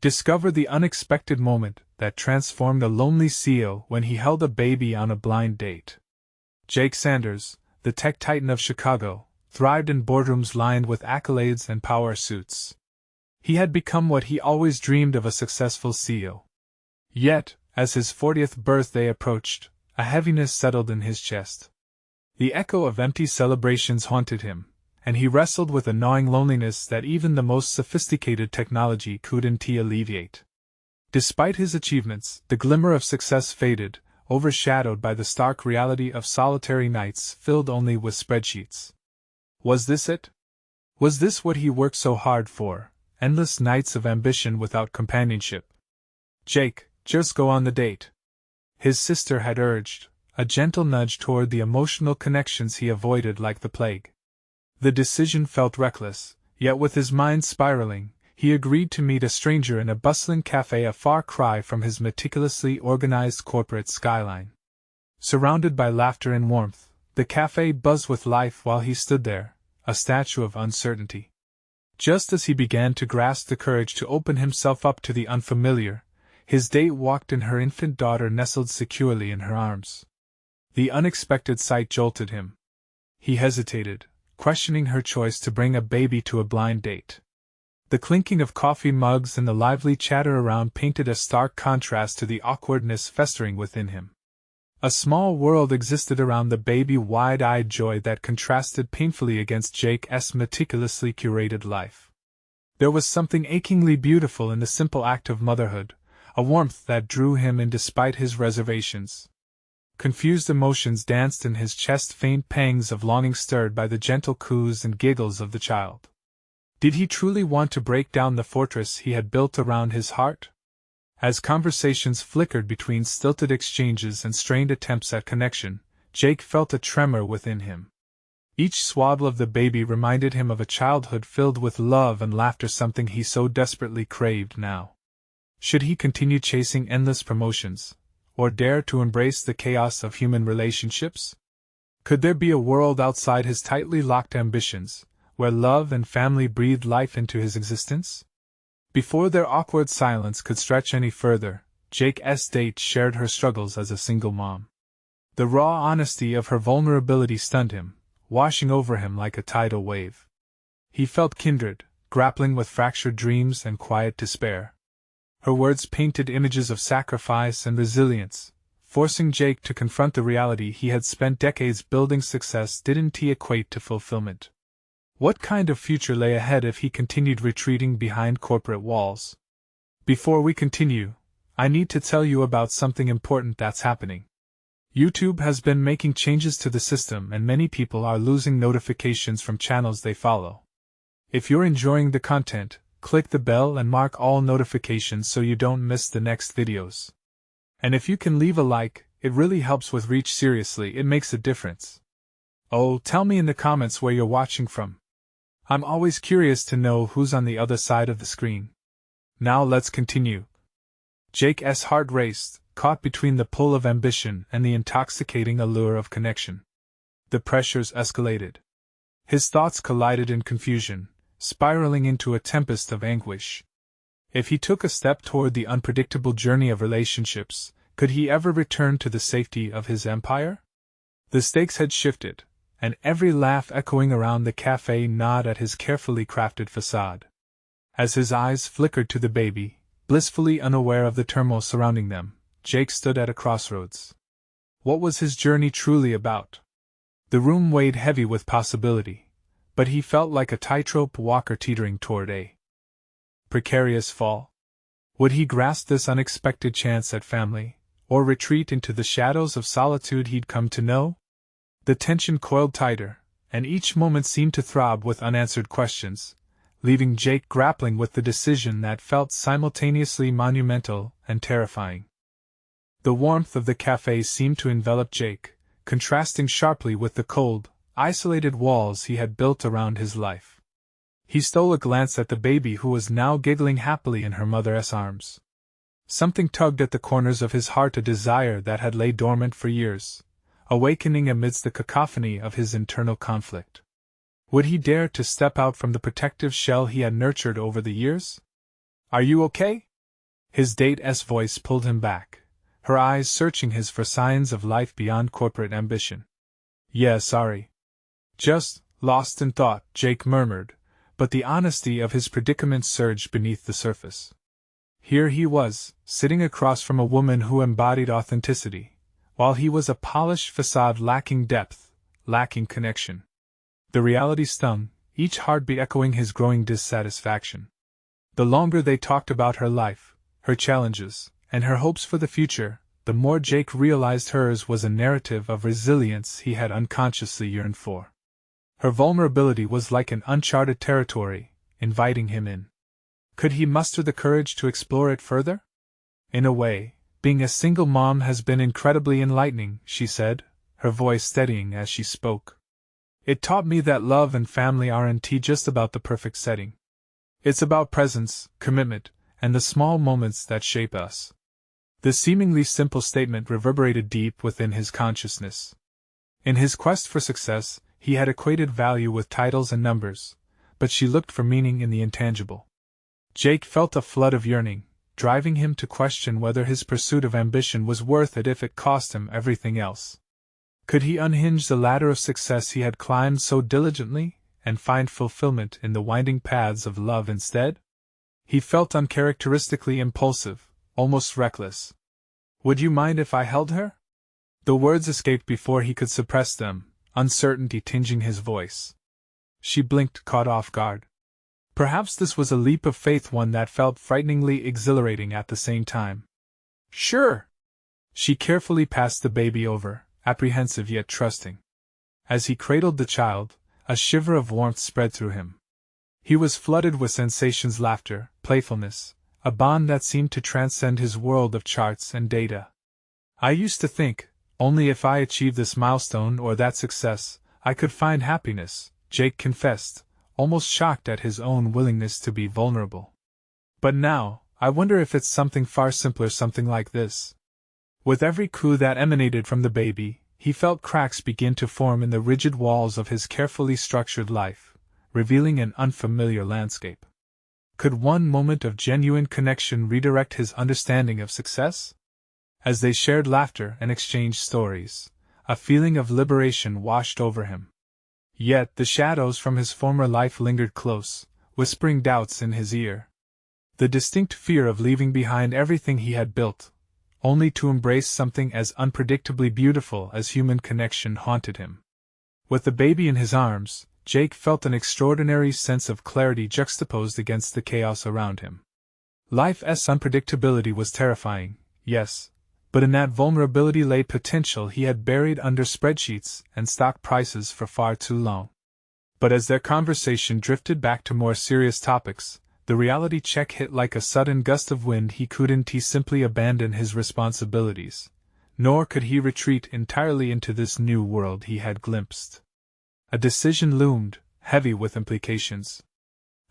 Discover the unexpected moment that transformed a lonely CEO when he held a baby on a blind date. Jake Sanders, the tech titan of Chicago, thrived in boardrooms lined with accolades and power suits. He had become what he always dreamed of: a successful CEO. Yet, as his 40th birthday approached, a heaviness settled in his chest. The echo of empty celebrations haunted him, and he wrestled with a gnawing loneliness that even the most sophisticated technology couldn't alleviate. Despite his achievements, the glimmer of success faded, overshadowed by the stark reality of solitary nights filled only with spreadsheets. Was this it? Was this what he worked so hard for? Endless nights of ambition without companionship. Jake, just go on the date, his sister had urged, a gentle nudge toward the emotional connections he avoided like the plague. The decision felt reckless, yet with his mind spiraling, he agreed to meet a stranger in a bustling cafe, a far cry from his meticulously organized corporate skyline. Surrounded by laughter and warmth, the cafe buzzed with life while he stood there, a statue of uncertainty. Just as he began to grasp the courage to open himself up to the unfamiliar, his date walked in, her infant daughter nestled securely in her arms. The unexpected sight jolted him. He hesitated, questioning her choice to bring a baby to a blind date. The clinking of coffee mugs and the lively chatter around painted a stark contrast to the awkwardness festering within him. A small world existed around the baby, wide-eyed joy that contrasted painfully against Jake's meticulously curated life. There was something achingly beautiful in the simple act of motherhood, a warmth that drew him in despite his reservations. Confused emotions danced in his chest, faint pangs of longing stirred by the gentle coos and giggles of the child. Did he truly want to break down the fortress he had built around his heart? As conversations flickered between stilted exchanges and strained attempts at connection, Jake felt a tremor within him. Each swaddle of the baby reminded him of a childhood filled with love and laughter, something he so desperately craved now. Should he continue chasing endless promotions, or dare to embrace the chaos of human relationships? Could there be a world outside his tightly locked ambitions, where love and family breathed life into his existence? Before their awkward silence could stretch any further, Jake's date shared her struggles as a single mom. The raw honesty of her vulnerability stunned him, washing over him like a tidal wave. He felt kindred, grappling with fractured dreams and quiet despair. Her words painted images of sacrifice and resilience, forcing Jake to confront the reality he had spent decades building. Success didn't equate to fulfillment. What kind of future lay ahead if he continued retreating behind corporate walls? Before we continue, I need to tell you about something important that's happening. YouTube has been making changes to the system, and many people are losing notifications from channels they follow. If you're enjoying the content, click the bell and mark all notifications so you don't miss the next videos. And if you can leave a like, it really helps with reach. Seriously, it makes a difference. Oh, tell me in the comments where you're watching from. I'm always curious to know who's on the other side of the screen. Now let's continue. Jake's heart raced, caught between the pull of ambition and the intoxicating allure of connection. The pressures escalated. His thoughts collided in confusion, spiraling into a tempest of anguish. If he took a step toward the unpredictable journey of relationships, could he ever return to the safety of his empire? The stakes had shifted, and every laugh echoing around the cafe gnawed at his carefully crafted facade. As his eyes flickered to the baby, blissfully unaware of the turmoil surrounding them, Jake stood at a crossroads. What was his journey truly about? The room weighed heavy with possibility, but he felt like a tightrope walker teetering toward a precarious fall. Would he grasp this unexpected chance at family, or retreat into the shadows of solitude he'd come to know? The tension coiled tighter, and each moment seemed to throb with unanswered questions, leaving Jake grappling with the decision that felt simultaneously monumental and terrifying. The warmth of the cafe seemed to envelop Jake, contrasting sharply with the cold, isolated walls he had built around his life. He stole a glance at the baby, who was now giggling happily in her mother's arms. Something tugged at the corners of his heart, a desire that had lain dormant for years, awakening amidst the cacophony of his internal conflict. Would he dare to step out from the protective shell he had nurtured over the years? "Are you okay?" His date's voice pulled him back, her eyes searching his for signs of life beyond corporate ambition. Yeah, sorry. Just lost in thought, Jake murmured, but the honesty of his predicament surged beneath the surface. Here he was, sitting across from a woman who embodied authenticity, while he was a polished facade lacking depth, lacking connection. The reality stung, each heartbeat echoing his growing dissatisfaction. The longer they talked about her life, her challenges, and her hopes for the future, the more Jake realized hers was a narrative of resilience he had unconsciously yearned for. Her vulnerability was like an uncharted territory, inviting him in. Could he muster the courage to explore it further? In a way, being a single mom has been incredibly enlightening, she said, her voice steadying as she spoke. It taught me that love and family aren't just about the perfect setting. It's about presence, commitment, and the small moments that shape us. The seemingly simple statement reverberated deep within his consciousness. In his quest for success, he had equated value with titles and numbers, but she looked for meaning in the intangible. Jake felt a flood of yearning, driving him to question whether his pursuit of ambition was worth it if it cost him everything else. Could he unhinge the ladder of success he had climbed so diligently, and find fulfillment in the winding paths of love instead? He felt uncharacteristically impulsive, almost reckless. Would you mind if I held her? The words escaped before he could suppress them, uncertainty tinging his voice. She blinked, caught off guard. Perhaps this was a leap of faith, one that felt frighteningly exhilarating at the same time. Sure. She carefully passed the baby over, apprehensive yet trusting. As he cradled the child, a shiver of warmth spread through him. He was flooded with sensations, laughter, playfulness, a bond that seemed to transcend his world of charts and data. I used to think, only if I achieved this milestone or that success, I could find happiness, Jake confessed, almost shocked at his own willingness to be vulnerable. But now, I wonder if it's something far simpler, something like this. With every coo that emanated from the baby, he felt cracks begin to form in the rigid walls of his carefully structured life, revealing an unfamiliar landscape. Could one moment of genuine connection redirect his understanding of success? As they shared laughter and exchanged stories, a feeling of liberation washed over him. Yet the shadows from his former life lingered close, whispering doubts in his ear. The distinct fear of leaving behind everything he had built, only to embrace something as unpredictably beautiful as human connection, haunted him. With the baby in his arms, Jake felt an extraordinary sense of clarity juxtaposed against the chaos around him. Life's unpredictability was terrifying, yes, but in that vulnerability lay potential he had buried under spreadsheets and stock prices for far too long. But as their conversation drifted back to more serious topics, the reality check hit like a sudden gust of wind. He couldn't simply abandon his responsibilities, nor could he retreat entirely into this new world he had glimpsed. A decision loomed, heavy with implications.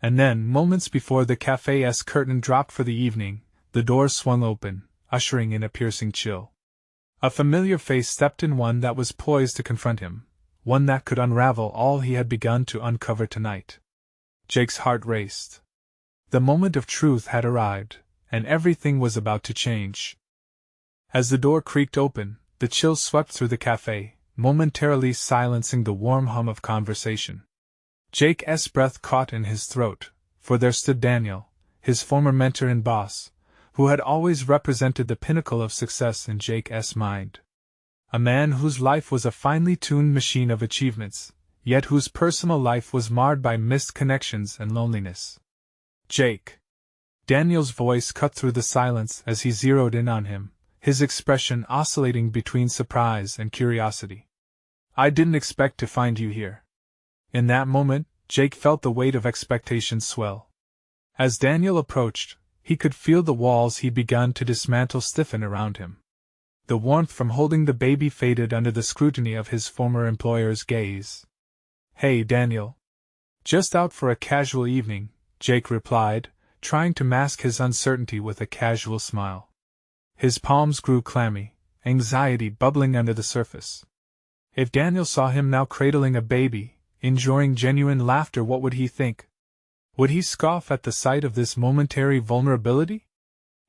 And then, moments before the cafe's curtain dropped for the evening, the door swung open, ushering in a piercing chill. A familiar face stepped in, one that was poised to confront him, one that could unravel all he had begun to uncover tonight. Jake's heart raced. The moment of truth had arrived, and everything was about to change. As the door creaked open, the chill swept through the cafe, momentarily silencing the warm hum of conversation. Jake's breath caught in his throat, for there stood Daniel, his former mentor and boss, who had always represented the pinnacle of success in Jake's mind. A man whose life was a finely tuned machine of achievements, yet whose personal life was marred by missed connections and loneliness. Jake. Daniel's voice cut through the silence as he zeroed in on him, his expression oscillating between surprise and curiosity. I didn't expect to find you here. In that moment, Jake felt the weight of expectation swell. As Daniel approached, he could feel the walls he'd begun to dismantle stiffen around him. The warmth from holding the baby faded under the scrutiny of his former employer's gaze. Hey, Daniel. Just out for a casual evening, Jake replied, trying to mask his uncertainty with a casual smile. His palms grew clammy, anxiety bubbling under the surface. If Daniel saw him now cradling a baby, enjoying genuine laughter, what would he think? Would he scoff at the sight of this momentary vulnerability?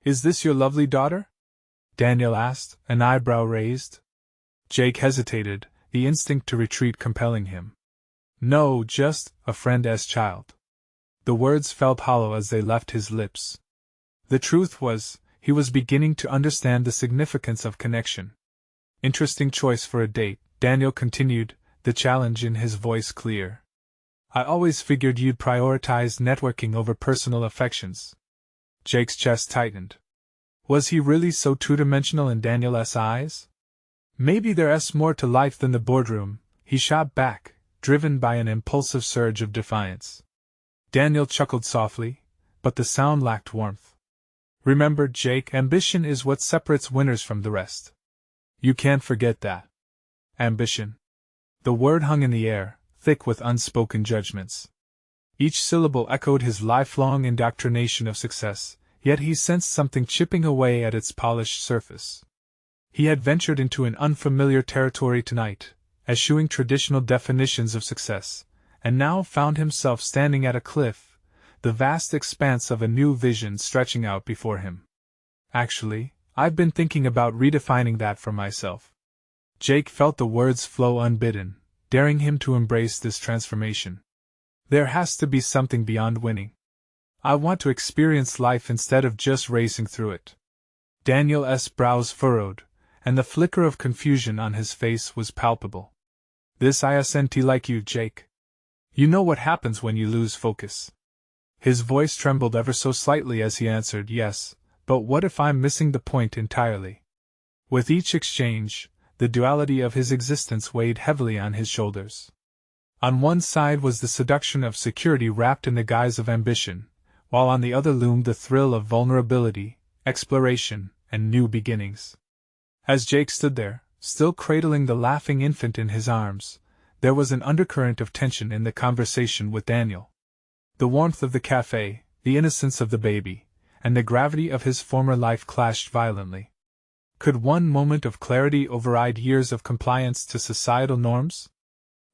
Is this your lovely daughter? Daniel asked, an eyebrow raised. Jake hesitated, the instinct to retreat compelling him. No, just a friend's child. The words felt hollow as they left his lips. The truth was, he was beginning to understand the significance of connection. Interesting choice for a date, Daniel continued, the challenge in his voice clear. I always figured you'd prioritize networking over personal affections. Jake's chest tightened. Was he really so two-dimensional in Daniel's eyes? Maybe there's more to life than the boardroom, he shot back, driven by an impulsive surge of defiance. Daniel chuckled softly, but the sound lacked warmth. Remember, Jake, ambition is what separates winners from the rest. You can't forget that. Ambition. The word hung in the air, thick with unspoken judgments. Each syllable echoed his lifelong indoctrination of success, yet he sensed something chipping away at its polished surface. He had ventured into an unfamiliar territory tonight, eschewing traditional definitions of success, and now found himself standing at a cliff, the vast expanse of a new vision stretching out before him. Actually, I've been thinking about redefining that for myself. Jake felt the words flow unbidden, daring him to embrace this transformation. There has to be something beyond winning. I want to experience life instead of just racing through it. Daniel's brows furrowed, and the flicker of confusion on his face was palpable. This isn't like you, Jake. You know what happens when you lose focus. His voice trembled ever so slightly as he answered, yes, but what if I'm missing the point entirely? With each exchange, the duality of his existence weighed heavily on his shoulders. On one side was the seduction of security wrapped in the guise of ambition, while on the other loomed the thrill of vulnerability, exploration, and new beginnings. As Jake stood there, still cradling the laughing infant in his arms, there was an undercurrent of tension in the conversation with Daniel. The warmth of the cafe, the innocence of the baby, and the gravity of his former life clashed violently. Could one moment of clarity override years of compliance to societal norms?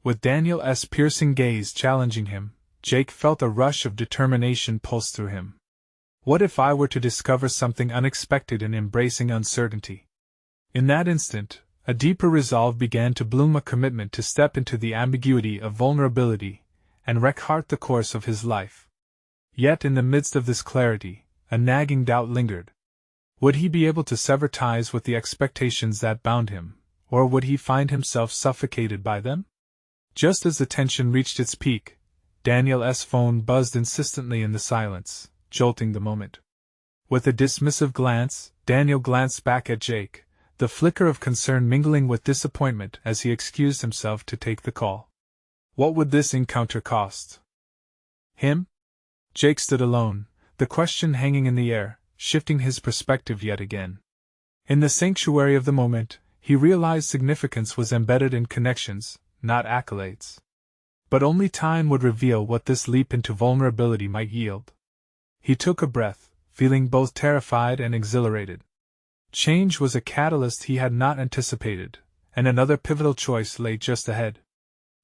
With Daniel's piercing gaze challenging him, Jake felt a rush of determination pulse through him. What if I were to discover something unexpected in embracing uncertainty? In that instant, a deeper resolve began to bloom, a commitment to step into the ambiguity of vulnerability and wreck the course of his life. Yet in the midst of this clarity, a nagging doubt lingered. Would he be able to sever ties with the expectations that bound him, or would he find himself suffocated by them? Just as the tension reached its peak, Daniel's phone buzzed insistently in the silence, jolting the moment. With a dismissive glance, Daniel glanced back at Jake, the flicker of concern mingling with disappointment as he excused himself to take the call. What would this encounter cost him? Jake stood alone, the question hanging in the air, shifting his perspective yet again. In the sanctuary of the moment, he realized significance was embedded in connections, not accolades. But only time would reveal what this leap into vulnerability might yield. He took a breath, feeling both terrified and exhilarated. Change was a catalyst he had not anticipated, and another pivotal choice lay just ahead.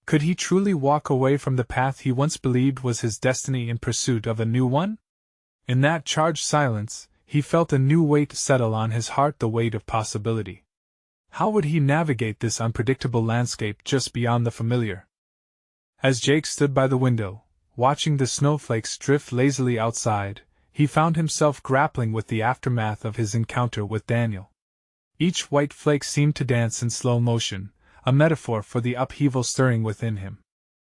Could he truly walk away from the path he once believed was his destiny in pursuit of a new one? In that charged silence, he felt a new weight settle on his heart, the weight of possibility. How would he navigate this unpredictable landscape just beyond the familiar? As Jake stood by the window, watching the snowflakes drift lazily outside, he found himself grappling with the aftermath of his encounter with Daniel. Each white flake seemed to dance in slow motion, a metaphor for the upheaval stirring within him.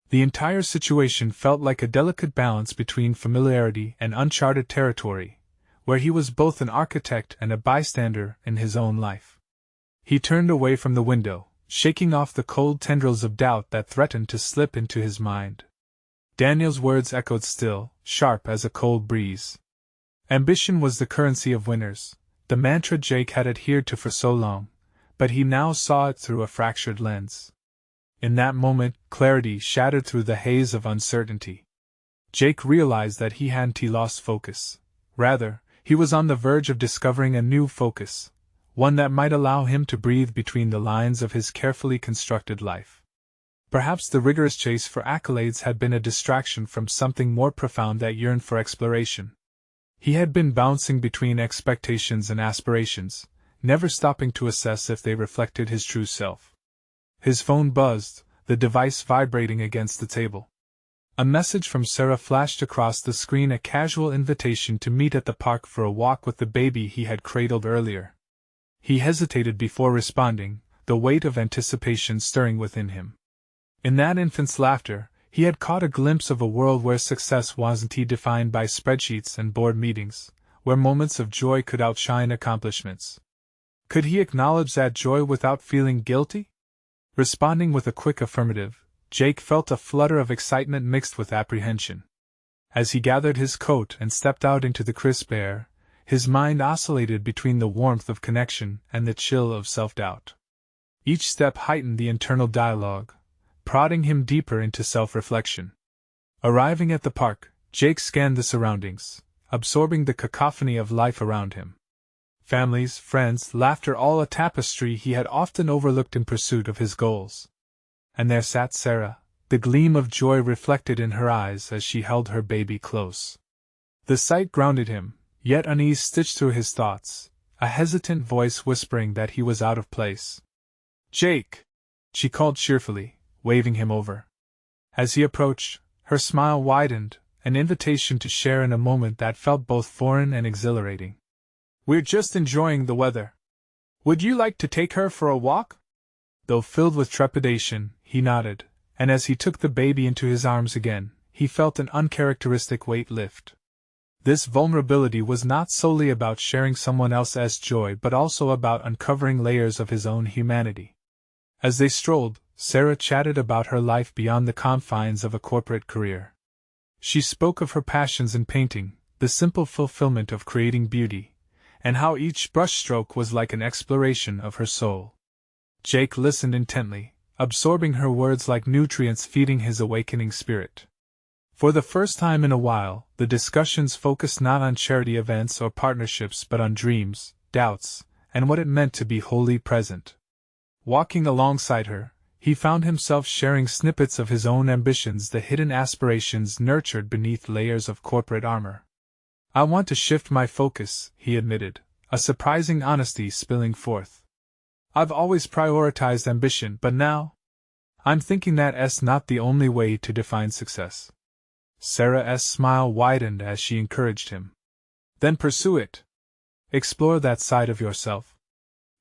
The entire situation felt like a delicate balance between familiarity and uncharted territory, where he was both an architect and a bystander in his own life. He turned away from the window, shaking off the cold tendrils of doubt that threatened to slip into his mind. Daniel's words echoed still, sharp as a cold breeze. Ambition was the currency of winners, the mantra Jake had adhered to for so long, but he now saw it through a fractured lens. In that moment, clarity shattered through the haze of uncertainty. Jake realized that he hadn't lost focus. Rather, he was on the verge of discovering a new focus, one that might allow him to breathe between the lines of his carefully constructed life. Perhaps the rigorous chase for accolades had been a distraction from something more profound that yearned for exploration. He had been bouncing between expectations and aspirations, never stopping to assess if they reflected his true self. His phone buzzed, the device vibrating against the table. A message from Sarah flashed across the screen, a casual invitation to meet at the park for a walk with the baby he had cradled earlier. He hesitated before responding, the weight of anticipation stirring within him. In that infant's laughter, he had caught a glimpse of a world where success wasn't defined by spreadsheets and board meetings, where moments of joy could outshine accomplishments. Could he acknowledge that joy without feeling guilty? Responding with a quick affirmative, Jake felt a flutter of excitement mixed with apprehension. As he gathered his coat and stepped out into the crisp air, his mind oscillated between the warmth of connection and the chill of self-doubt. Each step heightened the internal dialogue, prodding him deeper into self-reflection. Arriving at the park, Jake scanned the surroundings, absorbing the cacophony of life around him. Families, friends, laughter, all a tapestry he had often overlooked in pursuit of his goals. And there sat Sarah, the gleam of joy reflected in her eyes as she held her baby close. The sight grounded him, yet unease stitched through his thoughts, a hesitant voice whispering that he was out of place. "Jake!" she called cheerfully, waving him over. As he approached, her smile widened, an invitation to share in a moment that felt both foreign and exhilarating. "We're just enjoying the weather. Would you like to take her for a walk?" Though filled with trepidation, he nodded, and as he took the baby into his arms again, he felt an uncharacteristic weight lift. This vulnerability was not solely about sharing someone else's joy but also about uncovering layers of his own humanity. As they strolled, Sarah chatted about her life beyond the confines of a corporate career. She spoke of her passions in painting, the simple fulfillment of creating beauty, and how each brushstroke was like an exploration of her soul. Jake listened intently, absorbing her words like nutrients feeding his awakening spirit. For the first time in a while, the discussions focused not on charity events or partnerships but on dreams, doubts, and what it meant to be wholly present. Walking alongside her, he found himself sharing snippets of his own ambitions, the hidden aspirations nurtured beneath layers of corporate armor. "I want to shift my focus," he admitted, a surprising honesty spilling forth. "I've always prioritized ambition, but now I'm thinking that's not the only way to define success." Sarah's smile widened as she encouraged him. "Then pursue it. Explore that side of yourself.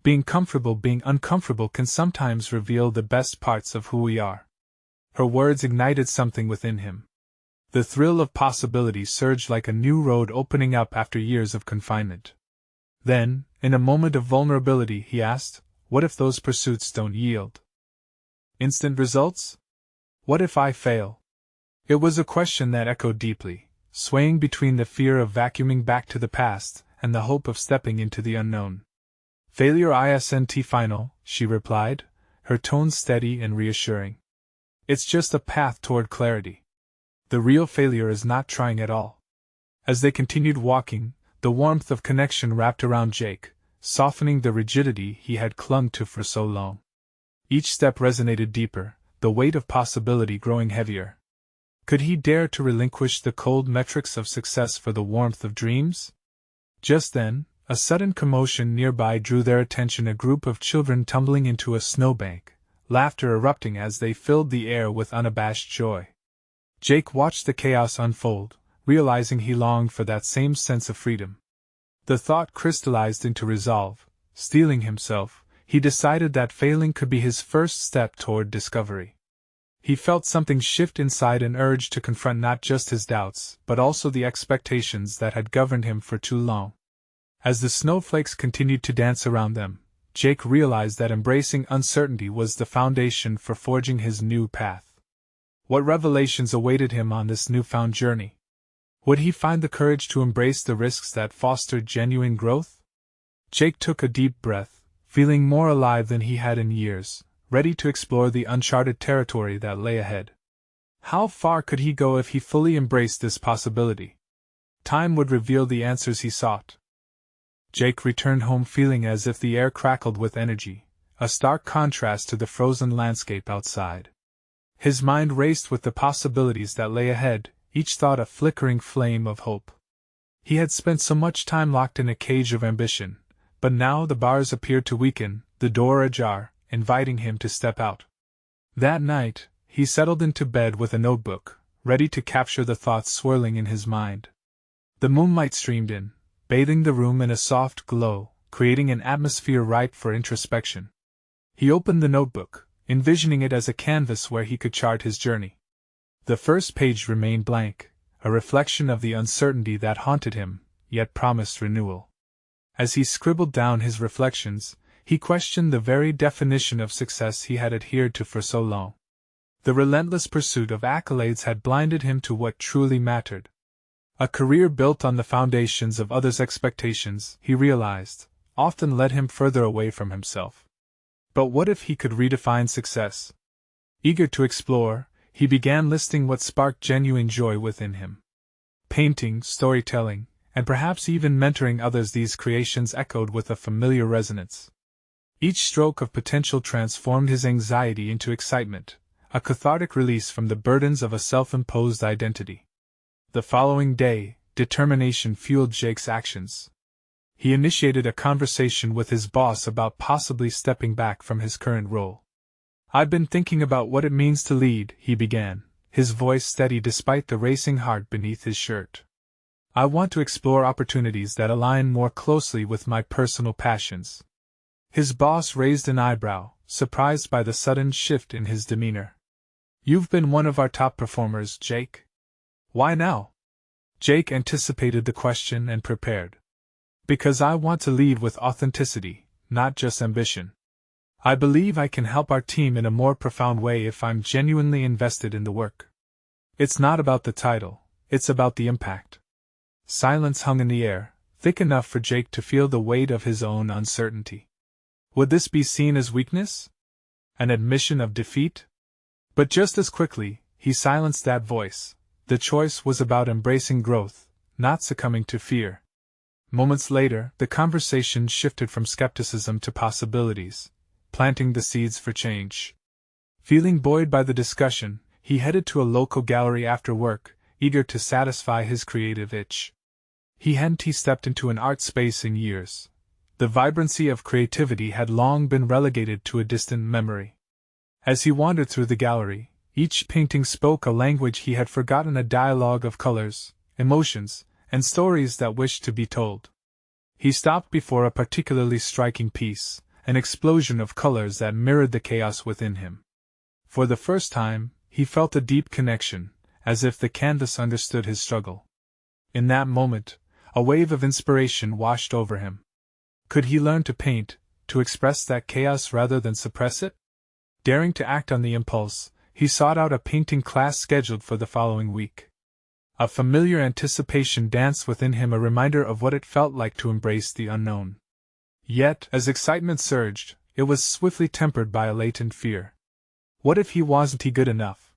Being uncomfortable can sometimes reveal the best parts of who we are." Her words ignited something within him. The thrill of possibility surged like a new road opening up after years of confinement. Then, in a moment of vulnerability, he asked, "What if those pursuits don't yield? Instant results? What if I fail?" It was a question that echoed deeply, swaying between the fear of vacuuming back to the past and the hope of stepping into the unknown. "Failure isn't final," she replied, her tone steady and reassuring. "It's just a path toward clarity. The real failure is not trying at all." As they continued walking, the warmth of connection wrapped around Jake, softening the rigidity he had clung to for so long. Each step resonated deeper, the weight of possibility growing heavier. Could he dare to relinquish the cold metrics of success for the warmth of dreams? Just then, a sudden commotion nearby drew their attention, a group of children tumbling into a snowbank, laughter erupting as they filled the air with unabashed joy. Jake watched the chaos unfold, realizing he longed for that same sense of freedom. The thought crystallized into resolve. Steeling himself, he decided that failing could be his first step toward discovery. He felt something shift inside, an urge to confront not just his doubts, but also the expectations that had governed him for too long. As the snowflakes continued to dance around them, Jake realized that embracing uncertainty was the foundation for forging his new path. What revelations awaited him on this newfound journey? Would he find the courage to embrace the risks that fostered genuine growth? Jake took a deep breath, feeling more alive than he had in years, ready to explore the uncharted territory that lay ahead. How far could he go if he fully embraced this possibility? Time would reveal the answers he sought. Jake returned home feeling as if the air crackled with energy, a stark contrast to the frozen landscape outside. His mind raced with the possibilities that lay ahead, each thought a flickering flame of hope. He had spent so much time locked in a cage of ambition, but now the bars appeared to weaken, the door ajar, inviting him to step out. That night, he settled into bed with a notebook, ready to capture the thoughts swirling in his mind. The moonlight streamed in, bathing the room in a soft glow, creating an atmosphere ripe for introspection. He opened the notebook, envisioning it as a canvas where he could chart his journey. The first page remained blank, a reflection of the uncertainty that haunted him, yet promised renewal. As he scribbled down his reflections, he questioned the very definition of success he had adhered to for so long. The relentless pursuit of accolades had blinded him to what truly mattered. A career built on the foundations of others' expectations, he realized, often led him further away from himself. But what if he could redefine success? Eager to explore, he began listing what sparked genuine joy within him. Painting, storytelling, and perhaps even mentoring others, these creations echoed with a familiar resonance. Each stroke of potential transformed his anxiety into excitement, a cathartic release from the burdens of a self-imposed identity. The following day, determination fueled Jake's actions. He initiated a conversation with his boss about possibly stepping back from his current role. "I've been thinking about what it means to lead," he began, his voice steady despite the racing heart beneath his shirt. "I want to explore opportunities that align more closely with my personal passions." His boss raised an eyebrow, surprised by the sudden shift in his demeanor. "You've been one of our top performers, Jake. Why now?" Jake anticipated the question and prepared. "Because I want to lead with authenticity, not just ambition. I believe I can help our team in a more profound way if I'm genuinely invested in the work. It's not about the title, it's about the impact." Silence hung in the air, thick enough for Jake to feel the weight of his own uncertainty. Would this be seen as weakness? An admission of defeat? But just as quickly, he silenced that voice. The choice was about embracing growth, not succumbing to fear. Moments later, the conversation shifted from skepticism to possibilities, planting the seeds for change. Feeling buoyed by the discussion, he headed to a local gallery after work, eager to satisfy his creative itch. He hadn't stepped into an art space in years. The vibrancy of creativity had long been relegated to a distant memory. As he wandered through the gallery, each painting spoke a language he had forgotten, a dialogue of colors, emotions, and stories that wished to be told. He stopped before a particularly striking piece, an explosion of colors that mirrored the chaos within him. For the first time, he felt a deep connection, as if the canvas understood his struggle. In that moment, a wave of inspiration washed over him. Could he learn to paint, to express that chaos rather than suppress it? Daring to act on the impulse, he sought out a painting class scheduled for the following week. A familiar anticipation danced within him, a reminder of what it felt like to embrace the unknown. Yet, as excitement surged, it was swiftly tempered by a latent fear. What if he wasn't good enough?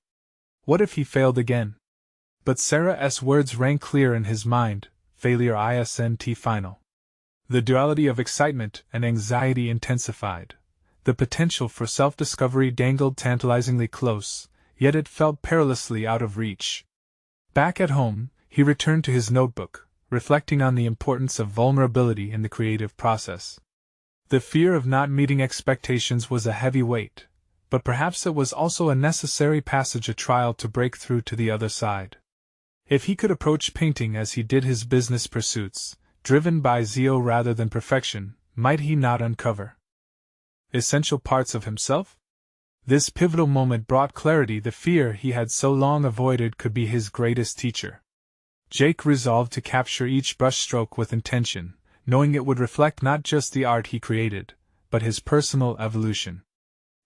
What if he failed again? But Sarah's words rang clear in his mind: failure isn't final. The duality of excitement and anxiety intensified. The potential for self-discovery dangled tantalizingly close, yet it felt perilously out of reach. Back at home, he returned to his notebook, reflecting on the importance of vulnerability in the creative process. The fear of not meeting expectations was a heavy weight, but perhaps it was also a necessary passage, a trial to break through to the other side. If he could approach painting as he did his business pursuits, driven by zeal rather than perfection, might he not uncover essential parts of himself? This pivotal moment brought clarity. The fear he had so long avoided could be his greatest teacher. Jake resolved to capture each brushstroke with intention, knowing it would reflect not just the art he created, but his personal evolution.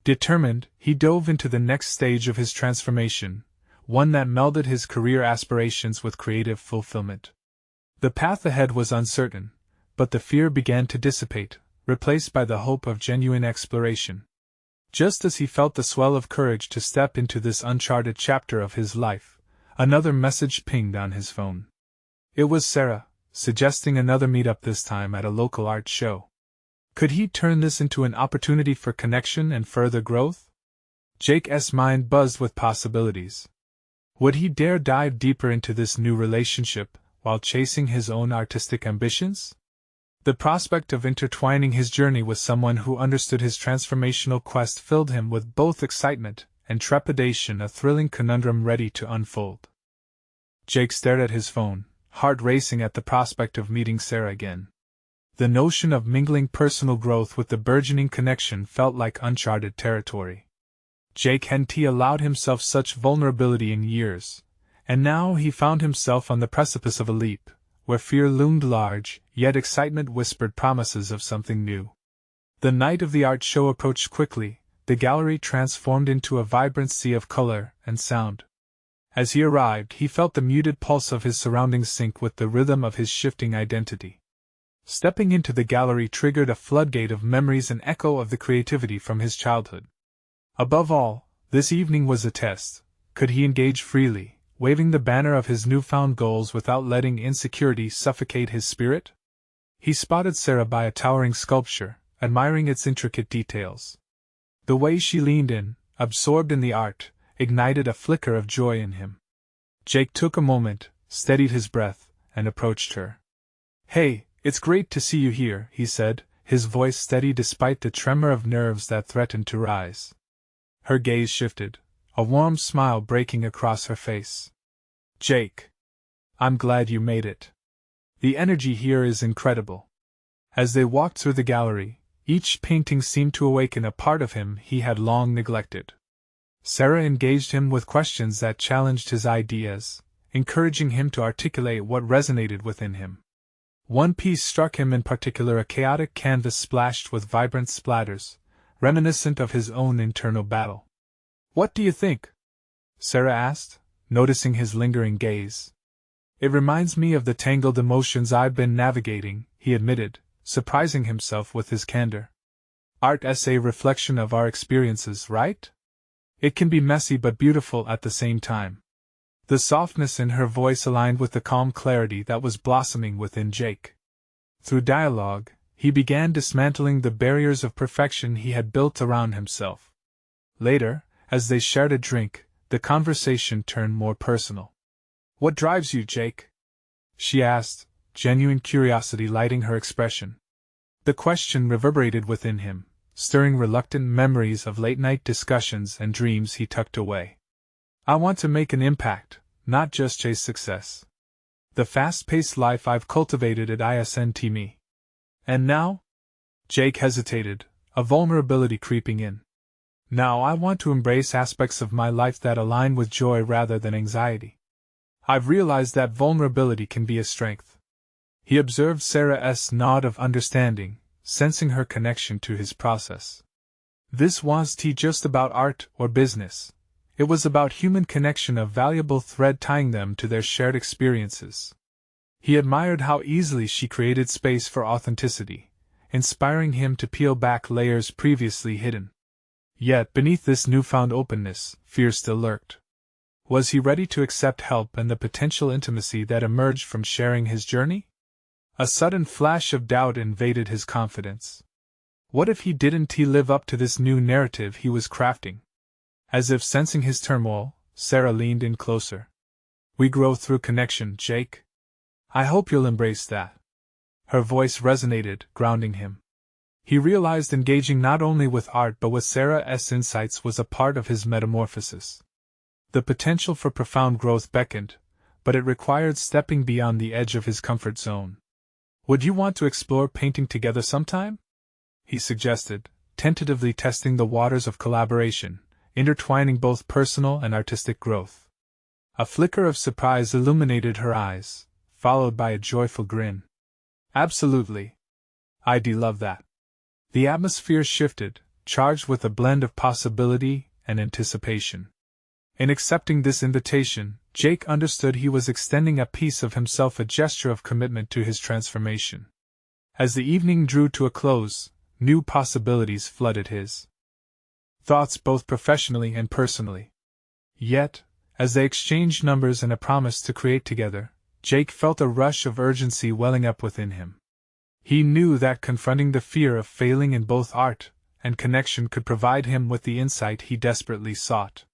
Determined, he dove into the next stage of his transformation, one that melded his career aspirations with creative fulfillment. The path ahead was uncertain, but the fear began to dissipate, replaced by the hope of genuine exploration. Just as he felt the swell of courage to step into this uncharted chapter of his life, another message pinged on his phone. It was Sarah, suggesting another meetup, this time at a local art show. Could he turn this into an opportunity for connection and further growth? Jake's mind buzzed with possibilities. Would he dare dive deeper into this new relationship, while chasing his own artistic ambitions? The prospect of intertwining his journey with someone who understood his transformational quest filled him with both excitement and trepidation, a thrilling conundrum ready to unfold. Jake stared at his phone, heart racing at the prospect of meeting Sarah again. The notion of mingling personal growth with the burgeoning connection felt like uncharted territory. Jake hadn't allowed himself such vulnerability in years, and now he found himself on the precipice of a leap, where fear loomed large, yet excitement whispered promises of something new. The night of the art show approached quickly, the gallery transformed into a vibrant sea of color and sound. As he arrived, he felt the muted pulse of his surroundings sync with the rhythm of his shifting identity. Stepping into the gallery triggered a floodgate of memories, an echo of the creativity from his childhood. Above all, this evening was a test. Could he engage freely, waving the banner of his newfound goals without letting insecurity suffocate his spirit? He spotted Sarah by a towering sculpture, admiring its intricate details. The way she leaned in, absorbed in the art, ignited a flicker of joy in him. Jake took a moment, steadied his breath, and approached her. "Hey, it's great to see you here," he said, his voice steady despite the tremor of nerves that threatened to rise. Her gaze shifted, a warm smile breaking across her face. "Jake, I'm glad you made it. The energy here is incredible." As they walked through the gallery, each painting seemed to awaken a part of him he had long neglected. Sarah engaged him with questions that challenged his ideas, encouraging him to articulate what resonated within him. One piece struck him in particular, a chaotic canvas splashed with vibrant splatters, reminiscent of his own internal battle. "What do you think?" Sarah asked, noticing his lingering gaze. "It reminds me of the tangled emotions I've been navigating," he admitted, surprising himself with his candor. "Art is a reflection of our experiences, right? It can be messy but beautiful at the same time." The softness in her voice aligned with the calm clarity that was blossoming within Jake. Through dialogue, he began dismantling the barriers of perfection he had built around himself. Later, as they shared a drink, the conversation turned more personal. "What drives you, Jake?" she asked, genuine curiosity lighting her expression. The question reverberated within him, stirring reluctant memories of late-night discussions and dreams he tucked away. "I want to make an impact, not just chase success. The fast-paced life I've cultivated isn't me." "And now?" Jake hesitated, a vulnerability creeping in. "Now I want to embrace aspects of my life that align with joy rather than anxiety. I've realized that vulnerability can be a strength." He observed Sarah's nod of understanding, sensing her connection to his process. This wasn't just about art or business. It was about human connection, a valuable thread tying them to their shared experiences. He admired how easily she created space for authenticity, inspiring him to peel back layers previously hidden. Yet beneath this newfound openness, fear still lurked. Was he ready to accept help and the potential intimacy that emerged from sharing his journey? A sudden flash of doubt invaded his confidence. What if he didn't live up to this new narrative he was crafting? As if sensing his turmoil, Sarah leaned in closer. "We grow through connection, Jake. I hope you'll embrace that." Her voice resonated, grounding him. He realized engaging not only with art but with Sarah's insights was a part of his metamorphosis. The potential for profound growth beckoned, but it required stepping beyond the edge of his comfort zone. "Would you want to explore painting together sometime?" he suggested, tentatively testing the waters of collaboration, intertwining both personal and artistic growth. A flicker of surprise illuminated her eyes, followed by a joyful grin. "Absolutely. I'd love that." The atmosphere shifted, charged with a blend of possibility and anticipation. In accepting this invitation, Jake understood he was extending a piece of himself, a gesture of commitment to his transformation. As the evening drew to a close, new possibilities flooded his thoughts both professionally and personally. Yet, as they exchanged numbers and a promise to create together, Jake felt a rush of urgency welling up within him. He knew that confronting the fear of failing in both art and connection could provide him with the insight he desperately sought.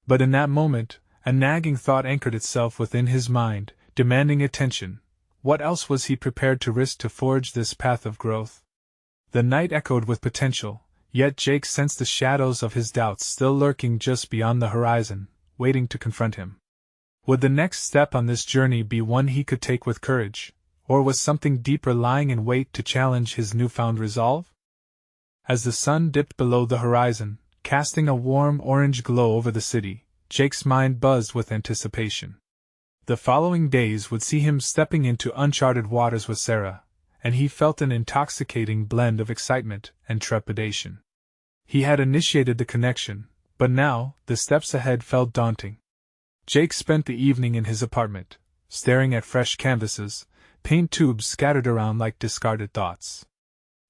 But in that moment, a nagging thought anchored itself within his mind, demanding attention. What else was he prepared to risk to forge this path of growth? The night echoed with potential, yet Jake sensed the shadows of his doubts still lurking just beyond the horizon, waiting to confront him. Would the next step on this journey be one he could take with courage, or was something deeper lying in wait to challenge his newfound resolve? As the sun dipped below the horizon, casting a warm orange glow over the city, Jake's mind buzzed with anticipation. The following days would see him stepping into uncharted waters with Sarah, and he felt an intoxicating blend of excitement and trepidation. He had initiated the connection, but now, the steps ahead felt daunting. Jake spent the evening in his apartment, staring at fresh canvases, paint tubes scattered around like discarded thoughts.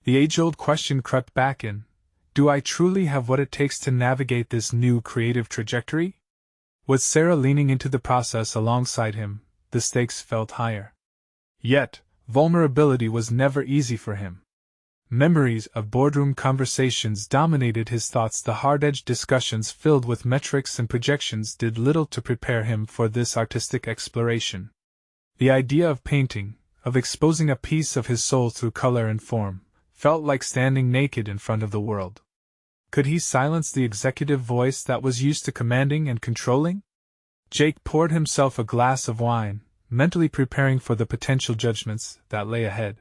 The age-old question crept back in: do I truly have what it takes to navigate this new creative trajectory? With Sarah leaning into the process alongside him, the stakes felt higher. Yet, vulnerability was never easy for him. Memories of boardroom conversations dominated his thoughts. The hard-edged discussions filled with metrics and projections did little to prepare him for this artistic exploration. The idea of painting, of exposing a piece of his soul through color and form, felt like standing naked in front of the world. Could he silence the executive voice that was used to commanding and controlling? Jake poured himself a glass of wine, mentally preparing for the potential judgments that lay ahead.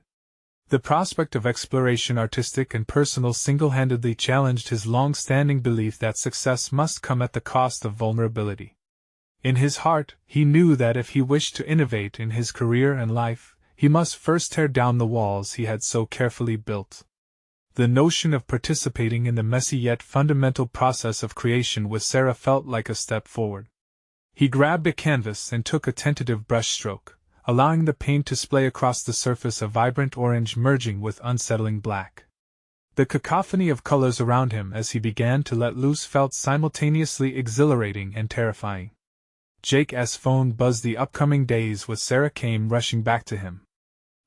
The prospect of exploration, artistic and personal, single-handedly challenged his long-standing belief that success must come at the cost of vulnerability. In his heart, he knew that if he wished to innovate in his career and life, he must first tear down the walls he had so carefully built. The notion of participating in the messy yet fundamental process of creation with Sarah felt like a step forward. He grabbed a canvas and took a tentative brushstroke, allowing the paint to splay across the surface, a vibrant orange merging with unsettling black. The cacophony of colors around him as he began to let loose felt simultaneously exhilarating and terrifying. Jake's phone buzzed. The upcoming days with Sarah came rushing back to him.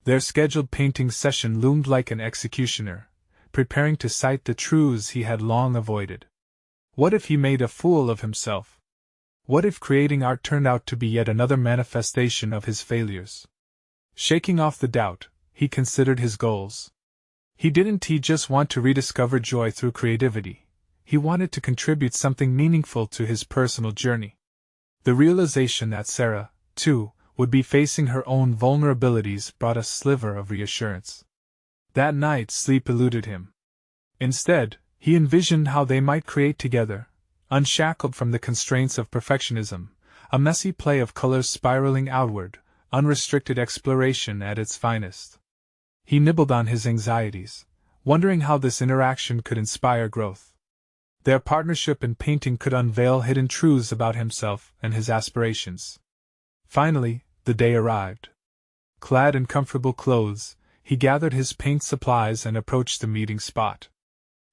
Their scheduled painting session loomed like an executioner, preparing to cite the truths he had long avoided. What if he made a fool of himself? What if creating art turned out to be yet another manifestation of his failures? Shaking off the doubt, he considered his goals. He just want to rediscover joy through creativity. He wanted to contribute something meaningful to his personal journey. The realization that Sarah, too, would be facing her own vulnerabilities brought a sliver of reassurance. That night sleep eluded him. Instead, he envisioned how they might create together, unshackled from the constraints of perfectionism, a messy play of colors spiraling outward, unrestricted exploration at its finest. He nibbled on his anxieties, wondering how this interaction could inspire growth. Their partnership in painting could unveil hidden truths about himself and his aspirations. Finally, the day arrived. Clad in comfortable clothes, he gathered his paint supplies and approached the meeting spot.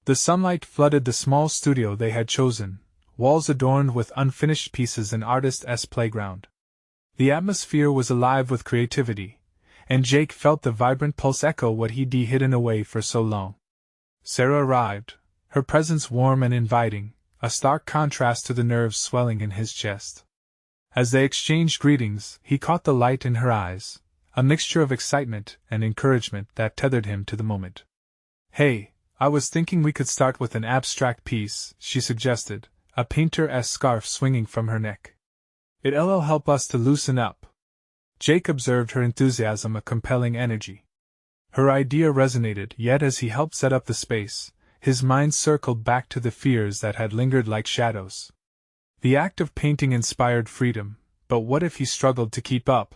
The sunlight flooded the small studio they had chosen, walls adorned with unfinished pieces, an artist's playground. The atmosphere was alive with creativity, and Jake felt the vibrant pulse echo what he'd hidden away for so long. Sarah arrived, her presence warm and inviting, a stark contrast to the nerves swelling in his chest. As they exchanged greetings, he caught the light in her eyes, a mixture of excitement and encouragement that tethered him to the moment. "Hey, I was thinking we could start with an abstract piece," she suggested, a painter's scarf swinging from her neck. "It'll help us to loosen up." Jake observed her enthusiasm, a compelling energy. Her idea resonated, yet as he helped set up the space, his mind circled back to the fears that had lingered like shadows. The act of painting inspired freedom, but what if he struggled to keep up?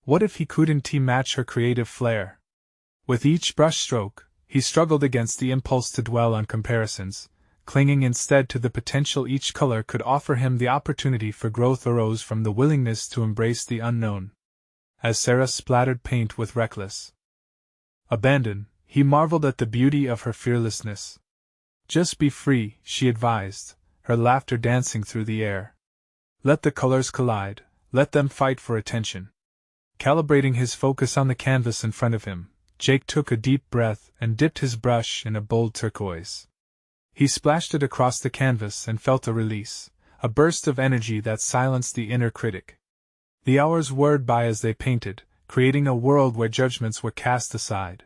What if he couldn't match her creative flair? With each brushstroke, he struggled against the impulse to dwell on comparisons, clinging instead to the potential each color could offer him. The opportunity for growth arose from the willingness to embrace the unknown. As Sarah splattered paint with reckless abandon, he marveled at the beauty of her fearlessness. "Just be free," she advised, her laughter dancing through the air. "Let the colors collide, let them fight for attention." Calibrating his focus on the canvas in front of him, Jake took a deep breath and dipped his brush in a bold turquoise. He splashed it across the canvas and felt a release, a burst of energy that silenced the inner critic. The hours whirred by as they painted, creating a world where judgments were cast aside.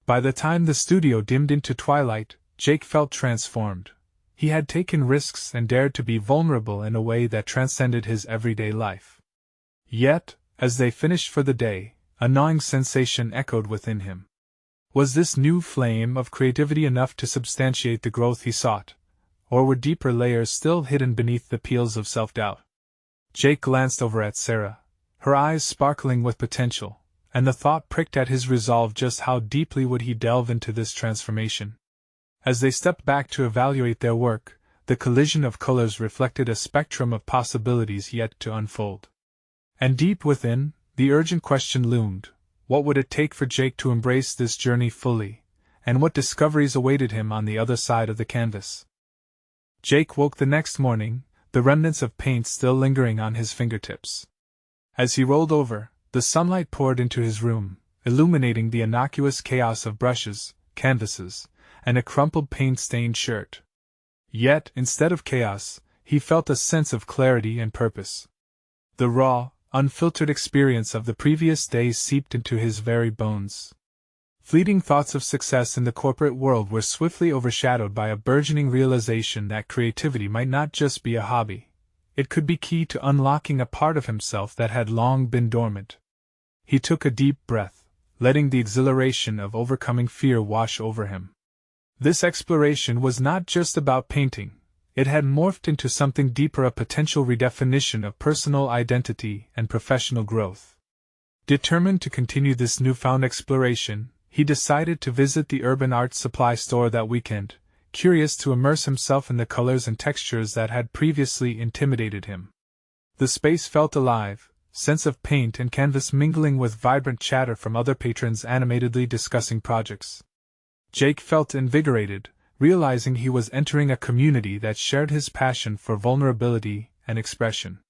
By the time the studio dimmed into twilight, Jake felt transformed. He had taken risks and dared to be vulnerable in a way that transcended his everyday life. Yet, as they finished for the day, a gnawing sensation echoed within him. Was this new flame of creativity enough to substantiate the growth he sought, or were deeper layers still hidden beneath the peels of self-doubt? Jake glanced over at Sarah, her eyes sparkling with potential, and the thought pricked at his resolve: just how deeply would he delve into this transformation? As they stepped back to evaluate their work, the collision of colors reflected a spectrum of possibilities yet to unfold. And deep within, the urgent question loomed: what would it take for Jake to embrace this journey fully, and what discoveries awaited him on the other side of the canvas? Jake woke the next morning, the remnants of paint still lingering on his fingertips. As he rolled over, the sunlight poured into his room, illuminating the innocuous chaos of brushes, canvases, and a crumpled paint-stained shirt. Yet, instead of chaos, he felt a sense of clarity and purpose. The raw, unfiltered experience of the previous days seeped into his very bones. Fleeting thoughts of success in the corporate world were swiftly overshadowed by a burgeoning realization that creativity might not just be a hobby. It could be key to unlocking a part of himself that had long been dormant. He took a deep breath, letting the exhilaration of overcoming fear wash over him. This exploration was not just about painting. It had morphed into something deeper, a potential redefinition of personal identity and professional growth. Determined to continue this newfound exploration, he decided to visit the urban art supply store that weekend, curious to immerse himself in the colors and textures that had previously intimidated him. The space felt alive, scents of paint and canvas mingling with vibrant chatter from other patrons animatedly discussing projects. Jake felt invigorated, realizing he was entering a community that shared his passion for vulnerability and expression.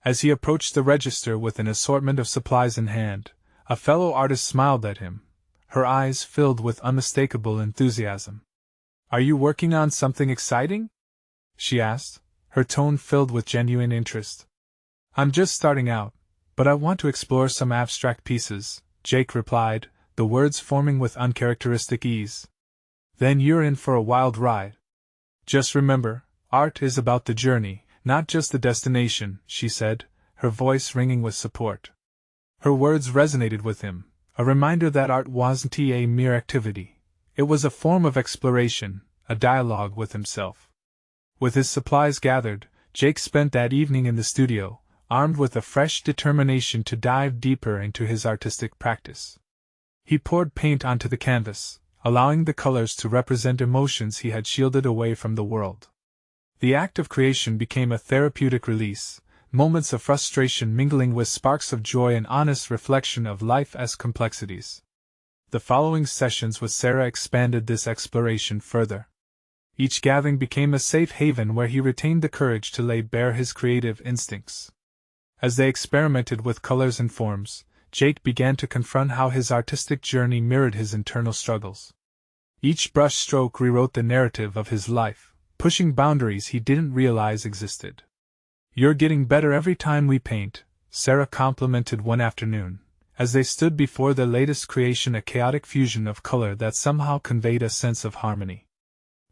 As he approached the register with an assortment of supplies in hand, a fellow artist smiled at him, her eyes filled with unmistakable enthusiasm. "Are you working on something exciting?" she asked, her tone filled with genuine interest. "I'm just starting out, but I want to explore some abstract pieces," Jake replied, the words forming with uncharacteristic ease. "Then you're in for a wild ride. Just remember, art is about the journey, not just the destination," she said, her voice ringing with support. Her words resonated with him, a reminder that art wasn't a mere activity. It was a form of exploration, a dialogue with himself. With his supplies gathered, Jake spent that evening in the studio, armed with a fresh determination to dive deeper into his artistic practice. He poured paint onto the canvas, allowing the colors to represent emotions he had shielded away from the world. The act of creation became a therapeutic release, moments of frustration mingling with sparks of joy and honest reflection of life's complexities. The following sessions with Sarah expanded this exploration further. Each gathering became a safe haven where he retained the courage to lay bare his creative instincts. As they experimented with colors and forms, Jake began to confront how his artistic journey mirrored his internal struggles. Each brush stroke rewrote the narrative of his life, pushing boundaries he didn't realize existed. "You're getting better every time we paint," Sarah complimented one afternoon, as they stood before their latest creation, a chaotic fusion of color that somehow conveyed a sense of harmony.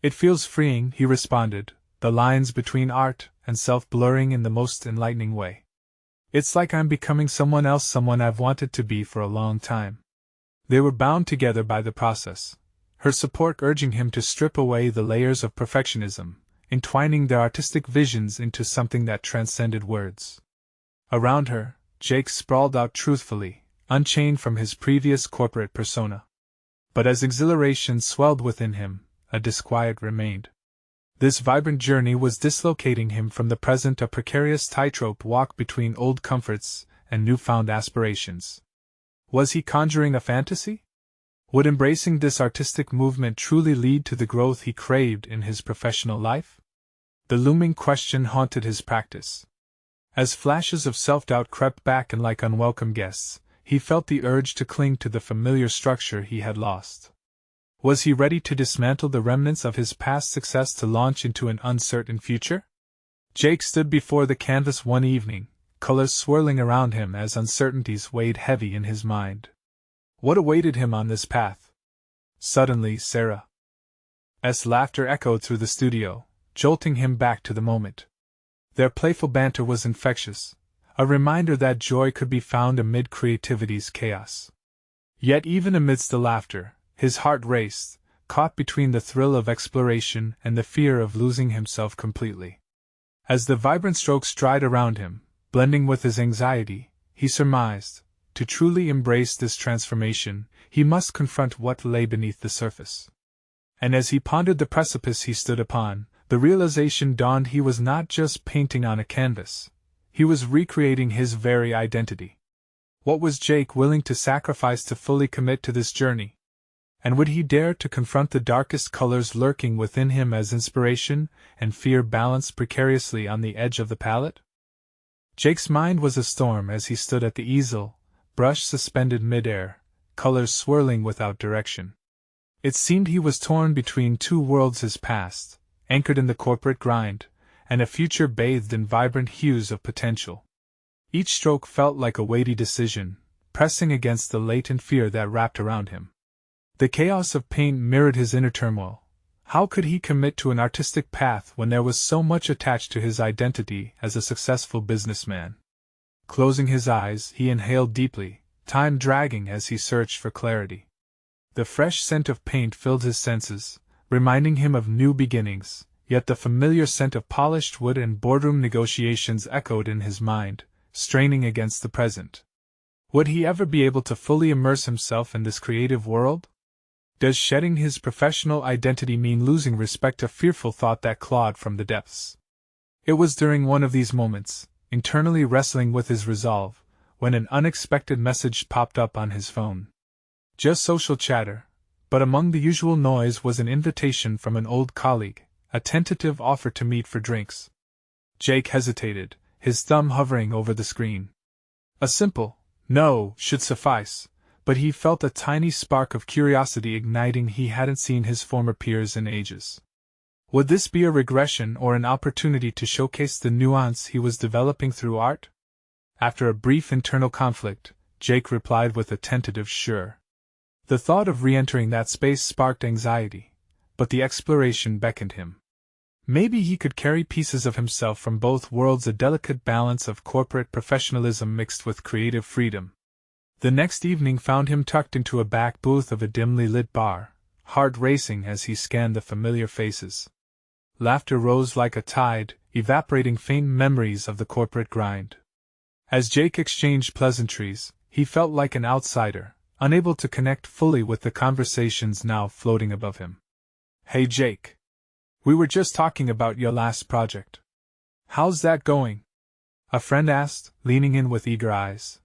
"It feels freeing," he responded, the lines between art and self blurring in the most enlightening way. "It's like I'm becoming someone else, someone I've wanted to be for a long time." They were bound together by the process, her support urging him to strip away the layers of perfectionism, entwining their artistic visions into something that transcended words. Around her, Jake sprawled out truthfully, unchained from his previous corporate persona. But as exhilaration swelled within him, a disquiet remained. This vibrant journey was dislocating him from the present, a precarious tightrope walk between old comforts and newfound aspirations. Was he conjuring a fantasy? Would embracing this artistic movement truly lead to the growth he craved in his professional life? The looming question haunted his practice. As flashes of self-doubt crept back and like unwelcome guests, he felt the urge to cling to the familiar structure he had lost. Was he ready to dismantle the remnants of his past success to launch into an uncertain future? Jake stood before the canvas one evening, colors swirling around him as uncertainties weighed heavy in his mind. What awaited him on this path? Suddenly, Sarah's laughter echoed through the studio, jolting him back to the moment. Their playful banter was infectious, a reminder that joy could be found amid creativity's chaos. Yet even amidst the laughter, his heart raced, caught between the thrill of exploration and the fear of losing himself completely. As the vibrant strokes stride around him, blending with his anxiety, he surmised, to truly embrace this transformation, he must confront what lay beneath the surface. And as he pondered the precipice he stood upon, the realization dawned he was not just painting on a canvas. He was recreating his very identity. What was Jake willing to sacrifice to fully commit to this journey? And would he dare to confront the darkest colors lurking within him as inspiration and fear balanced precariously on the edge of the palette? Jake's mind was a storm as he stood at the easel, brush suspended mid-air, colors swirling without direction. It seemed he was torn between two worlds: his past, anchored in the corporate grind, and a future bathed in vibrant hues of potential. Each stroke felt like a weighty decision, pressing against the latent fear that wrapped around him. The chaos of paint mirrored his inner turmoil. How could he commit to an artistic path when there was so much attached to his identity as a successful businessman? Closing his eyes, he inhaled deeply, time dragging as he searched for clarity. The fresh scent of paint filled his senses, reminding him of new beginnings, yet the familiar scent of polished wood and boardroom negotiations echoed in his mind, straining against the present. Would he ever be able to fully immerse himself in this creative world? Does shedding his professional identity mean losing respect? A fearful thought that clawed from the depths. It was during one of these moments, internally wrestling with his resolve, when an unexpected message popped up on his phone. Just social chatter, but among the usual noise was an invitation from an old colleague, a tentative offer to meet for drinks. Jake hesitated, his thumb hovering over the screen. A simple "no" should suffice, but he felt a tiny spark of curiosity igniting. He hadn't seen his former peers in ages. Would this be a regression or an opportunity to showcase the nuance he was developing through art? After a brief internal conflict, Jake replied with a tentative sure. The thought of re-entering that space sparked anxiety, but the exploration beckoned him. Maybe he could carry pieces of himself from both worlds, a delicate balance of corporate professionalism mixed with creative freedom. The next evening found him tucked into a back booth of a dimly lit bar, heart racing as he scanned the familiar faces. Laughter rose like a tide, evaporating faint memories of the corporate grind. As Jake exchanged pleasantries, he felt like an outsider, unable to connect fully with the conversations now floating above him. "Hey Jake. We were just talking about your last project. How's that going?" a friend asked, leaning in with eager eyes.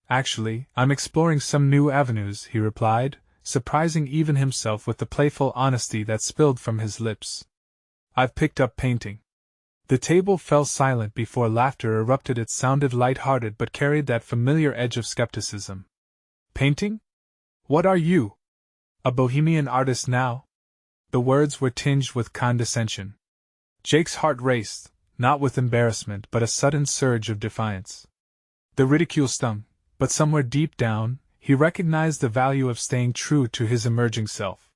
"Actually, I'm exploring some new avenues," he replied, surprising even himself with the playful honesty that spilled from his lips. "I've picked up painting." The table fell silent before laughter erupted. It sounded light-hearted but carried that familiar edge of skepticism. "Painting? What are you? A bohemian artist now?" The words were tinged with condescension. Jake's heart raced, not with embarrassment but a sudden surge of defiance. The ridicule stung, but somewhere deep down, he recognized the value of staying true to his emerging self.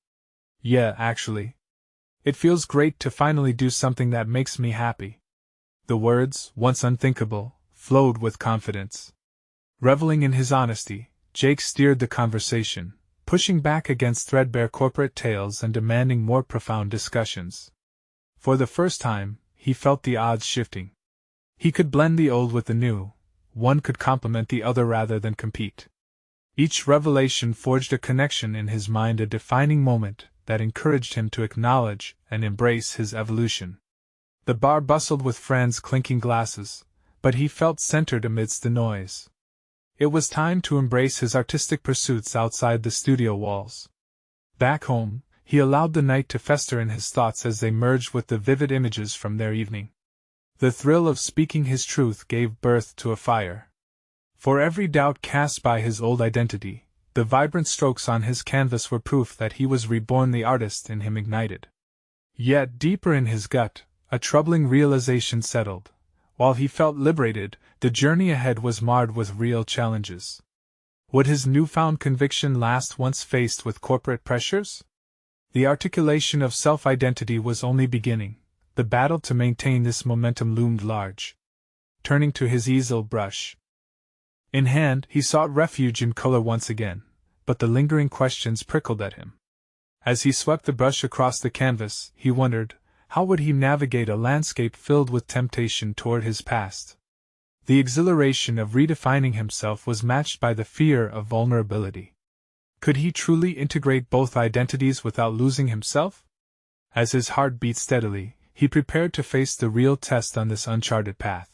"Yeah, actually. It feels great to finally do something that makes me happy." The words, once unthinkable, flowed with confidence. Reveling in his honesty, Jake steered the conversation, pushing back against threadbare corporate tales and demanding more profound discussions. For the first time, he felt the odds shifting. He could blend the old with the new, one could complement the other rather than compete. Each revelation forged a connection in his mind, a defining moment that encouraged him to acknowledge and embrace his evolution. The bar bustled with friends clinking glasses, but he felt centered amidst the noise. It was time to embrace his artistic pursuits outside the studio walls. Back home, he allowed the night to fester in his thoughts as they merged with the vivid images from their evening. The thrill of speaking his truth gave birth to a fire. For every doubt cast by his old identity, the vibrant strokes on his canvas were proof that he was reborn. The artist in him ignited. Yet deeper in his gut, a troubling realization settled. While he felt liberated, the journey ahead was marred with real challenges. Would his newfound conviction last once faced with corporate pressures? The articulation of self-identity was only beginning. The battle to maintain this momentum loomed large. Turning to his easel brush in hand, he sought refuge in color once again, but the lingering questions prickled at him. As he swept the brush across the canvas, he wondered, how would he navigate a landscape filled with temptation toward his past? The exhilaration of redefining himself was matched by the fear of vulnerability. Could he truly integrate both identities without losing himself? As his heart beat steadily, he prepared to face the real test on this uncharted path.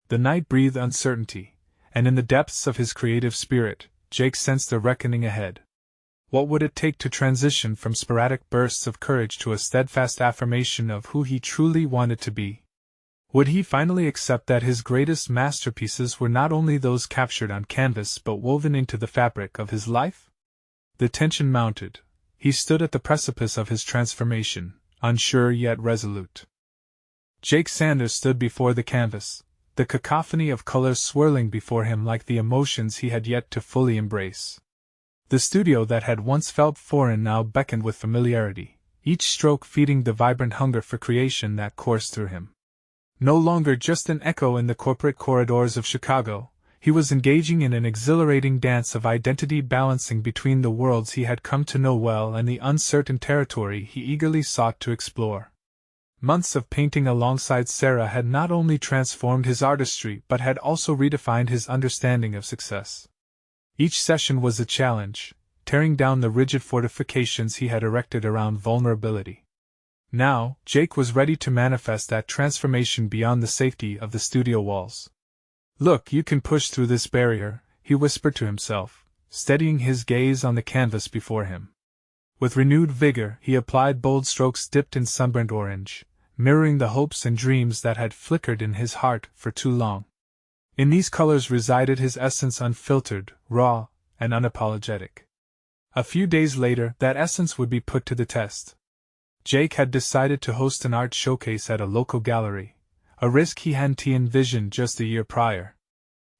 The night breathed uncertainty, and in the depths of his creative spirit, Jake sensed a reckoning ahead. What would it take to transition from sporadic bursts of courage to a steadfast affirmation of who he truly wanted to be? Would he finally accept that his greatest masterpieces were not only those captured on canvas but woven into the fabric of his life? The tension mounted. He stood at the precipice of his transformation, unsure yet resolute. Jake Sanders stood before the canvas, the cacophony of colors swirling before him like the emotions he had yet to fully embrace. The studio that had once felt foreign now beckoned with familiarity, each stroke feeding the vibrant hunger for creation that coursed through him. No longer just an echo in the corporate corridors of Chicago, he was engaging in an exhilarating dance of identity, balancing between the worlds he had come to know well and the uncertain territory he eagerly sought to explore. Months of painting alongside Sarah had not only transformed his artistry but had also redefined his understanding of success. Each session was a challenge, tearing down the rigid fortifications he had erected around vulnerability. Now, Jake was ready to manifest that transformation beyond the safety of the studio walls. "Look, you can push through this barrier," he whispered to himself, steadying his gaze on the canvas before him. With renewed vigor, he applied bold strokes dipped in sunburnt orange, mirroring the hopes and dreams that had flickered in his heart for too long. In these colors resided his essence, unfiltered, raw, and unapologetic. A few days later, that essence would be put to the test. Jake had decided to host an art showcase at a local gallery, a risk he hadn't envisioned just a year prior.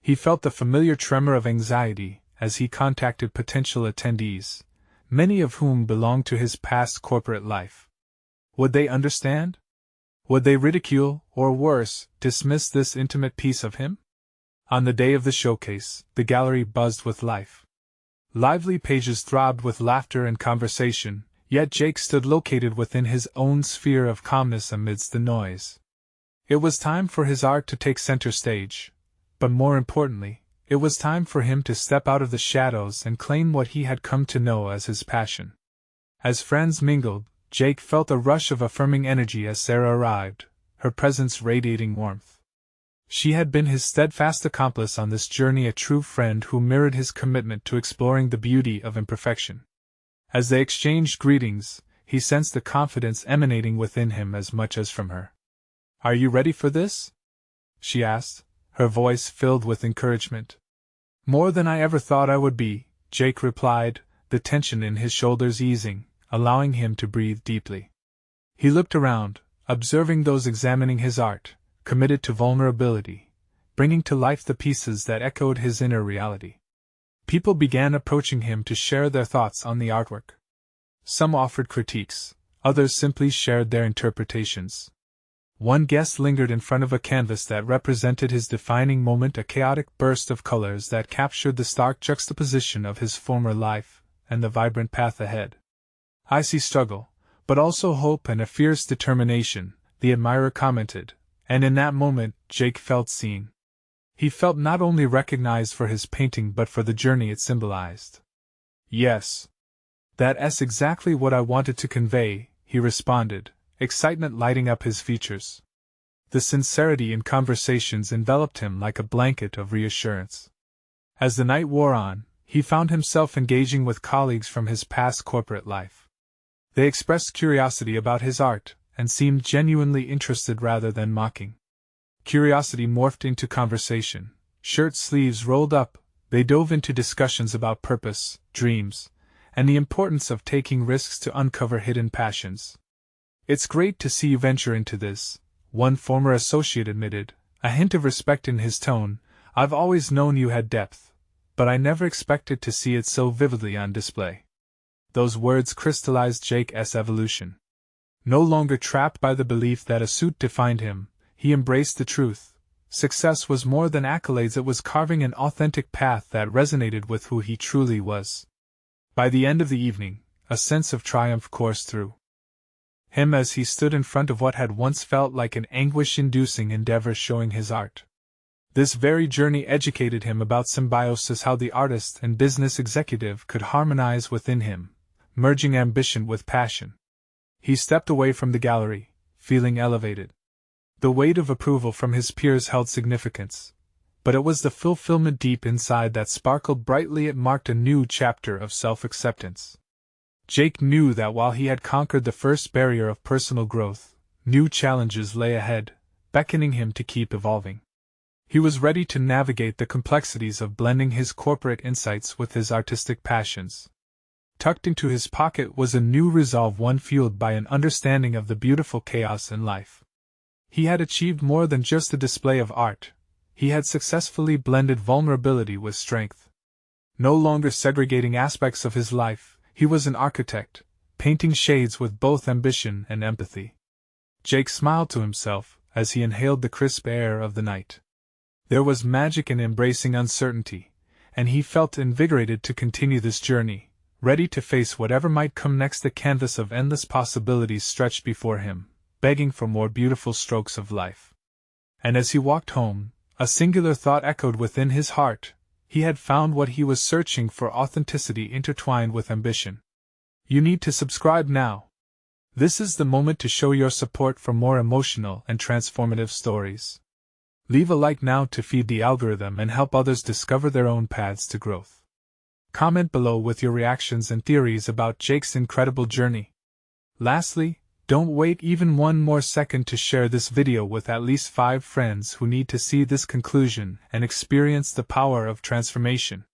He felt the familiar tremor of anxiety as he contacted potential attendees, many of whom belonged to his past corporate life. Would they understand? Would they ridicule, or worse, dismiss this intimate piece of him? On the day of the showcase, the gallery buzzed with life. Lively pages throbbed with laughter and conversation, yet Jake stood located within his own sphere of calmness amidst the noise. It was time for his art to take center stage, but more importantly, it was time for him to step out of the shadows and claim what he had come to know as his passion. As friends mingled, Jake felt a rush of affirming energy as Sarah arrived, her presence radiating warmth. She had been his steadfast accomplice on this journey, a true friend who mirrored his commitment to exploring the beauty of imperfection. As they exchanged greetings, he sensed the confidence emanating within him as much as from her. "Are you ready for this?" she asked, her voice filled with encouragement. "More than I ever thought I would be," Jake replied, the tension in his shoulders easing, allowing him to breathe deeply. He looked around, observing those examining his art, committed to vulnerability, bringing to life the pieces that echoed his inner reality. People began approaching him to share their thoughts on the artwork. Some offered critiques, others simply shared their interpretations. One guest lingered in front of a canvas that represented his defining moment, a chaotic burst of colors that captured the stark juxtaposition of his former life and the vibrant path ahead. "I see struggle, but also hope and a fierce determination," the admirer commented, and in that moment Jake felt seen. He felt not only recognized for his painting but for the journey it symbolized. "Yes. That's exactly what I wanted to convey," he responded, excitement lighting up his features. The sincerity in conversations enveloped him like a blanket of reassurance. As the night wore on, he found himself engaging with colleagues from his past corporate life. They expressed curiosity about his art, and seemed genuinely interested rather than mocking. Curiosity morphed into conversation. Shirt sleeves rolled up, they dove into discussions about purpose, dreams, and the importance of taking risks to uncover hidden passions. "It's great to see you venture into this," one former associate admitted, a hint of respect in his tone. "I've always known you had depth, but I never expected to see it so vividly on display." Those words crystallized Jake's evolution. No longer trapped by the belief that a suit defined him, he embraced the truth. Success was more than accolades, it was carving an authentic path that resonated with who he truly was. By the end of the evening, a sense of triumph coursed through him as he stood in front of what had once felt like an anguish-inducing endeavor showing his art. This very journey educated him about symbiosis, how the artist and business executive could harmonize within him, merging ambition with passion. He stepped away from the gallery, feeling elevated. The weight of approval from his peers held significance, but it was the fulfillment deep inside that sparkled brightly. It marked a new chapter of self-acceptance. Jake knew that while he had conquered the first barrier of personal growth, new challenges lay ahead, beckoning him to keep evolving. He was ready to navigate the complexities of blending his corporate insights with his artistic passions. Tucked into his pocket was a new resolve, one fueled by an understanding of the beautiful chaos in life. He had achieved more than just a display of art. He had successfully blended vulnerability with strength. No longer segregating aspects of his life, he was an architect, painting shades with both ambition and empathy. Jake smiled to himself as he inhaled the crisp air of the night. There was magic in embracing uncertainty, and he felt invigorated to continue this journey, ready to face whatever might come next. The canvas of endless possibilities stretched before him, begging for more beautiful strokes of life. And as he walked home, a singular thought echoed within his heart. He had found what he was searching for: authenticity intertwined with ambition. You need to subscribe now. This is the moment to show your support for more emotional and transformative stories. Leave a like now to feed the algorithm and help others discover their own paths to growth. Comment below with your reactions and theories about Jake's incredible journey. Lastly, don't wait even one more second to share this video with at least 5 friends who need to see this conclusion and experience the power of transformation.